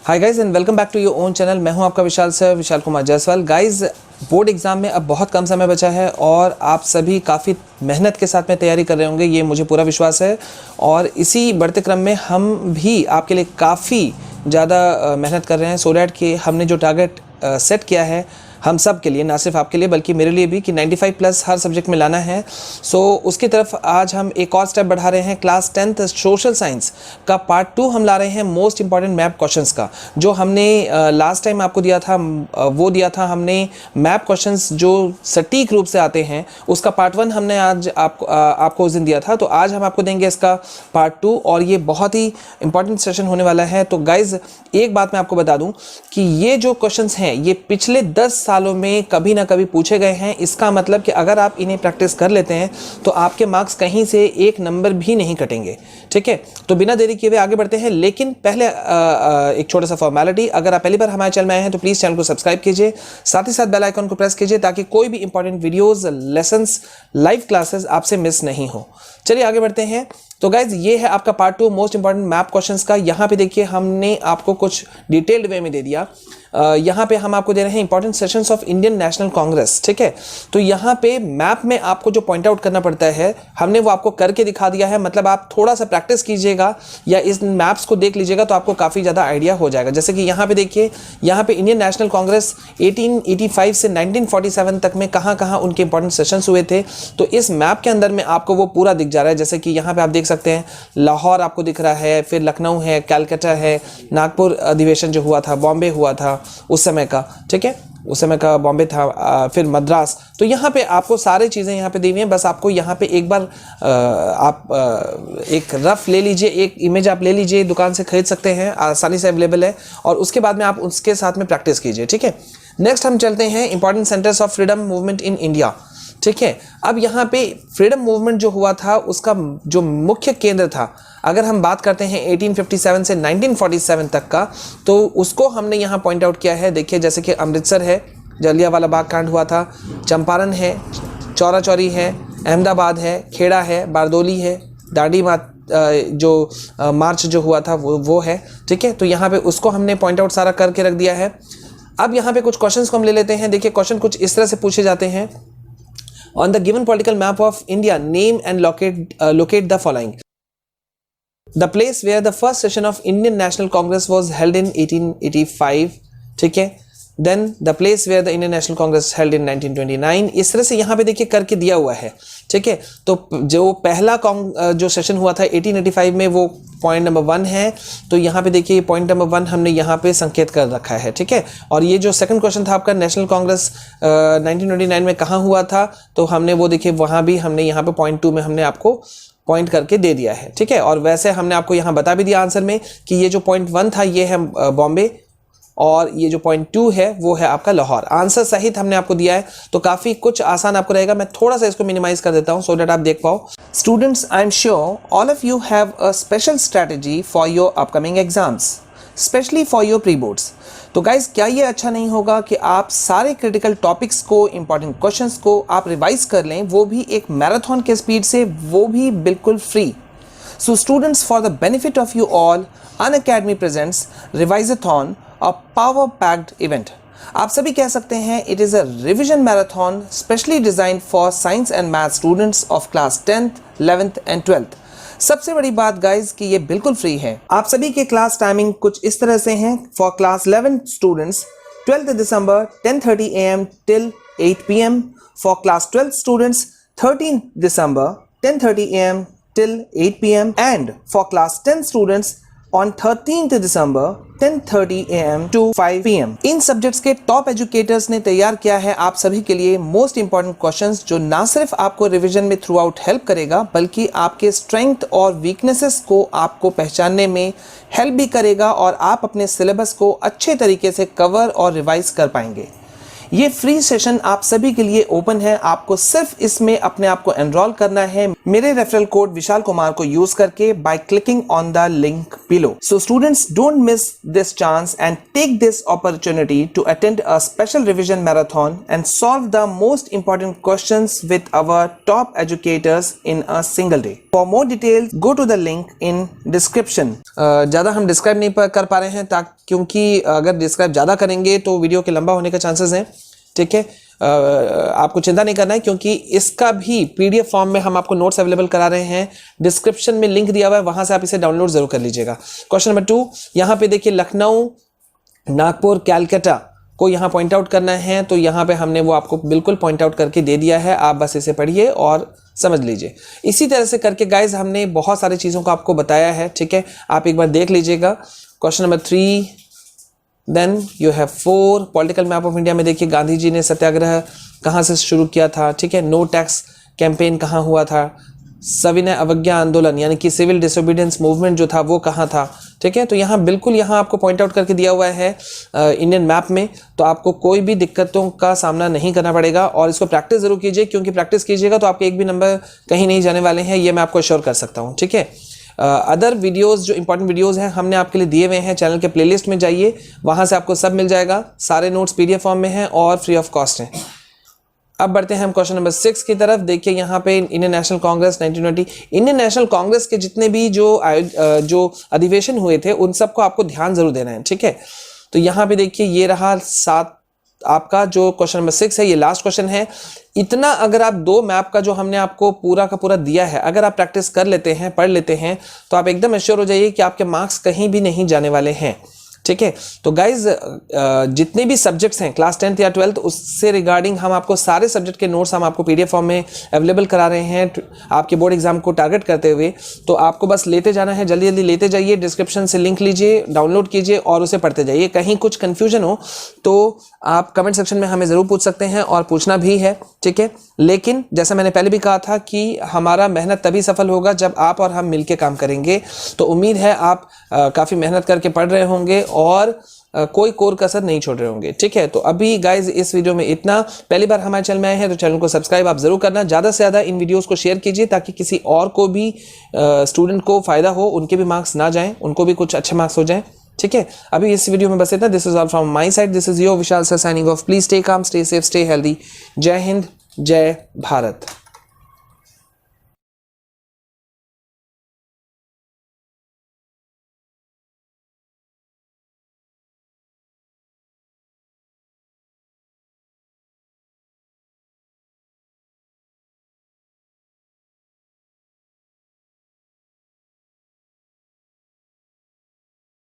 Hi guys and welcome back to your own channel. मैं हूं आपका Vishal sir, Vishal Kumar Jaiswal. Guys, board exam में अब बहुत कम समय बचा है और आप सभी काफ़ी मेहनत के साथ में तैयारी कर रहे होंगे, ये मुझे पूरा विश्वास है। और इसी बढ़ते क्रम में हम भी आपके लिए काफ़ी ज़्यादा मेहनत कर रहे हैं सो डैट कि हमने जो टारगेट सेट किया है हम सब के लिए, ना सिर्फ आपके लिए बल्कि मेरे लिए भी, कि 95 प्लस हर सब्जेक्ट में लाना है। सो उसकी तरफ आज हम एक और स्टेप बढ़ा रहे हैं। क्लास 10th सोशल साइंस का पार्ट 2 हम ला रहे हैं मोस्ट इंपॉर्टेंट मैप क्वेश्चंस का। जो हमने लास्ट टाइम आपको दिया था वो दिया था हमने मैप क्वेश्चंस जो सटीक रूप से आते हैं, उसका पार्ट 1 हमने आज आपको उस दिन दिया था। तो आज हम आपको देंगे इसका पार्ट 2 और ये बहुत ही इंपॉर्टेंट सेशन होने वाला है। तो गाइज, एक बात मैं आपको बता दूं कि ये जो क्वेश्चंस हैं ये पिछले 10 सालों में कभी ना कभी पूछे गए हैं। इसका मतलब कि अगर आप इन्हें प्रैक्टिस कर लेते हैं तो आपके मार्क्स कहीं से एक नंबर भी नहीं कटेंगे। ठीक है, तो बिना देरी किए हुए आगे बढ़ते हैं। लेकिन पहले एक छोटा सा फॉर्मेलिटी, अगर आप पहली बार हमारे चैनल में आए हैं तो प्लीज़ चैनल को सब्सक्राइब कीजिए, साथ ही साथ बेल आइकन को प्रेस कीजिए ताकि कोई भी important videos, lessons, live classes आपसे मिस नहीं हो। चलिए आगे बढ़ते हैं। तो गाइज, ये है आपका part 2 most important map questions का। यहाँ पे देखिए हमने आपको कुछ डिटेल्ड वे में दे दिया। यहाँ पे हम आपको दे रहे हैं important sessions of Indian national Congress. ठीक है, तो यहाँ पे मैप में आपको जो पॉइंट आउट करना पड़ता है हमने वो आपको करके दिखा दिया है। मतलब आप थोड़ा सा प्रैक्टिस कीजिएगा या इस मैप्स को देख लीजिएगा तो आपको काफ़ी ज़्यादा आइडिया हो जाएगा। जैसे कि यहाँ पे देखिए, यहाँ पे इंडियन नेशनल कांग्रेस 1885 से 1947 तक में कहाँ कहाँ उनके इंपॉर्टेंट सेशंस हुए थे, तो इस मैप के अंदर में आपको वो पूरा दिख जा रहा है। जैसे कि यहाँ पे आप देख सकते हैं लाहौर आपको दिख रहा है, फिर लखनऊ है, कैलकाटा है, नागपुर अधिवेशन जो हुआ था, बॉम्बे हुआ था उस समय का। ठीक है, उस समय का बॉम्बे था, फिर मद्रास। तो यहाँ पे आपको सारी चीज़ें यहाँ पे दी हुई हैं। बस आपको यहाँ पे एक बार एक रफ ले लीजिए, एक इमेज आप ले लीजिए, दुकान से खरीद सकते हैं, आसानी से अवेलेबल है, और उसके बाद में आप उसके साथ में प्रैक्टिस कीजिए। ठीक है, नेक्स्ट हम चलते हैं important centres of freedom movement in India. ठीक है, अब यहाँ पे फ्रीडम मूवमेंट जो हुआ था उसका जो मुख्य केंद्र था, अगर हम बात करते हैं 1857 से 1947 तक का, तो उसको हमने यहाँ पॉइंट आउट किया है। देखिए, जैसे कि अमृतसर है, जलियांवाला बाग कांड हुआ था, चंपारण है, चौरा चौरी है, अहमदाबाद है, खेड़ा है, बारदोली है, दांडी जो मार्च जो हुआ था वो है। ठीक है, तो यहाँ पे उसको हमने पॉइंट आउट सारा करके रख दिया है। अब यहाँ पे कुछ क्वेश्चंस को हम ले लेते हैं। देखिए, क्वेश्चन कुछ इस तरह से पूछे जाते हैं। On the given political map of India, name and locate the following. The place where the first session of Indian National Congress was held in 1885. ठीक है, then the place where the Indian National Congress held in 1929. इस तरह से यहाँ पे देखिए करके दिया हुआ है। ठीक है, तो जो पहला जो सेशन हुआ था 1885 में, वो पॉइंट नंबर 1 है। तो यहाँ पे देखिए पॉइंट नंबर 1 हमने यहाँ पे संकेत कर रखा है। ठीक है, और ये जो सेकंड क्वेश्चन था आपका, नेशनल कांग्रेस 1929 में कहाँ हुआ था, तो हमने वो देखिए वहाँ भी हमने यहाँ पे पॉइंट 2 में हमने आपको पॉइंट करके दे दिया है। ठीक है, और वैसे हमने आपको यहाँ बता भी दिया आंसर में कि ये जो पॉइंट 1 था ये है बॉम्बे, और ये जो पॉइंट 2 है वो है आपका लाहौर। आंसर सहित हमने आपको दिया है, तो काफ़ी कुछ आसान आपको रहेगा। मैं थोड़ा सा इसको मिनिमाइज कर देता हूँ सो दैट आप देख पाओ। Students, I am sure all of you have a special strategy for your upcoming exams, specially for your pre boards. तो गाइज, क्या ये अच्छा नहीं होगा कि आप सारे क्रिटिकल टॉपिक्स को, इंपॉर्टेंट क्वेश्चंस को आप रिवाइज कर लें, वो भी एक मैराथन के स्पीड से, वो भी बिल्कुल free. So students, for the benefit of you all, Unacademy presents Revisathon, a power-packed event. आप सभी कह सकते हैं it is a revision marathon specially designed for science and math students of class 10th, 11th and 12th. सबसे बड़ी बात guys कि ये बिल्कुल फ्री है। आप सभी के क्लास टाइमिंग कुछ इस तरह से हैं। For class 11 students 12th December 10:30 AM till 8 PM. For class 12 students 13th December 10:30 AM till 8 PM, and for class 10 students on 13th December 10:30 AM to 5 PM. In subjects के टॉप एजुकेटर्स ने तैयार किया है आप सभी के लिए मोस्ट इंपॉर्टेंट क्वेश्चंस, जो ना सिर्फ आपको रिवीजन में थ्रू आउट हेल्प करेगा बल्कि आपके स्ट्रेंथ और वीकनेसेस को आपको पहचानने में हेल्प भी करेगा, और आप अपने सिलेबस को अच्छे तरीके से कवर और रिवाइज कर पाएंगे। ये फ्री सेशन आप सभी के लिए ओपन है। आपको सिर्फ इसमें अपने आप को एनरोल करना है मेरे रेफरल कोड विशाल कुमार को यूज करके by clicking on the link below. So students, don't miss this chance and take this opportunity to attend a special revision marathon and solve the most important questions with our top educators in a single day. For more details go to the link in description. ज्यादा हम describe नहीं कर पा रहे हैं क्योंकि अगर describe ज़्यादा करेंगे तो वीडियो के लंबा होने का चांसेस हैं, ठीक है। आपको चिंता नहीं करना है, क्योंकि इसका भी पीडीएफ फॉर्म में हम आपको नोट्स अवेलेबल करा रहे हैं। डिस्क्रिप्शन में लिंक दिया हुआ है, वहां से आप इसे डाउनलोड जरूर कर लीजिएगा। क्वेश्चन नंबर 2, यहाँ पे देखिए लखनऊ, नागपुर, कैलकाटा को यहाँ पॉइंट आउट करना है, तो यहाँ पे हमने वो आपको बिल्कुल पॉइंट आउट करके दे दिया है, आप बस इसे पढ़िए और समझ लीजिए। इसी तरह से करके गाइज हमने बहुत सारी चीज़ों को आपको बताया है, ठीक है, आप एक बार देख लीजिएगा। Question number 3, then you have 4, political map of India में देखिए गांधी जी ने सत्याग्रह कहाँ से शुरू किया था, ठीक है, नो टैक्स कैंपेन कहाँ हुआ था, सविनय अवज्ञा आंदोलन यानी कि सिविल डिसोबीडियंस मूवमेंट जो था वो कहाँ था, ठीक है। तो यहाँ बिल्कुल यहाँ आपको पॉइंट आउट करके दिया हुआ है इंडियन मैप में, तो आपको कोई भी दिक्कतों का सामना नहीं करना पड़ेगा। और इसको प्रैक्टिस जरूर कीजिए, क्योंकि प्रैक्टिस कीजिएगा तो आपके एक भी नंबर कहीं नहीं जाने वाले हैं, ये मैं आपको अश्योर कर सकता हूँ, ठीक है। अदर वीडियोस जो इंपॉर्टेंट वीडियोस हैं हमने आपके लिए दिए हुए हैं, चैनल के प्लेलिस्ट में जाइए, वहाँ से आपको सब मिल जाएगा, सारे नोट्स पीडीएफ फॉर्म में हैं और फ्री ऑफ कॉस्ट हैं। अब बढ़ते हैं हम क्वेश्चन नंबर 6 की तरफ। देखिए यहाँ पे Indian national Congress 1920, Indian national Congress के जितने भी जो अधिवेशन हुए थे उन सबको आपको ध्यान जरूर देना है, ठीक है। तो यहाँ पे देखिए ये रहा 7 आपका जो क्वेश्चन नंबर 6 है, ये लास्ट क्वेश्चन है। इतना अगर आप 2 मैप का जो हमने आपको पूरा का पूरा दिया है, अगर आप प्रैक्टिस कर लेते हैं, पढ़ लेते हैं, तो आप एकदम एश्योर हो जाइए कि आपके मार्क्स कहीं भी नहीं जाने वाले हैं, ठीक है। तो गाइज जितने भी सब्जेक्ट्स हैं क्लास 10th या 12th उससे रिगार्डिंग हम आपको सारे सब्जेक्ट के नोट्स हम आपको पीडीएफ फॉर्म में अवेलेबल करा रहे हैं आपके बोर्ड एग्जाम को टारगेट करते हुए। तो आपको बस लेते जाना है, जल्दी जल्दी लेते जाइए, डिस्क्रिप्शन से लिंक लीजिए, डाउनलोड कीजिए और उसे पढ़ते जाइए। कहीं कुछ कन्फ्यूजन हो तो आप कमेंट सेक्शन में हमें ज़रूर पूछ सकते हैं और पूछना भी है, ठीक है। लेकिन जैसा मैंने पहले भी कहा था कि हमारा मेहनत तभी सफल होगा जब आप और हम मिलके काम करेंगे। तो उम्मीद है आप काफ़ी मेहनत करके पढ़ रहे होंगे और कोई कोर कसर नहीं छोड़ रहे होंगे, ठीक है। तो अभी गाइज इस वीडियो में इतना। पहली बार हमारे चैनल में आए हैं तो चैनल को सब्सक्राइब आप जरूर करना, ज़्यादा से ज़्यादा इन वीडियोस को शेयर कीजिए ताकि किसी और को भी स्टूडेंट को फ़ायदा हो, उनके भी मार्क्स ना जाएं, उनको भी कुछ अच्छे मार्क्स हो जाएं, ठीक है। अभी इस वीडियो में बस इतना। This is all from my side, this is your Vishal sir signing off. Please stay calm, stay safe, stay healthy. जय हिंद, जय भारत।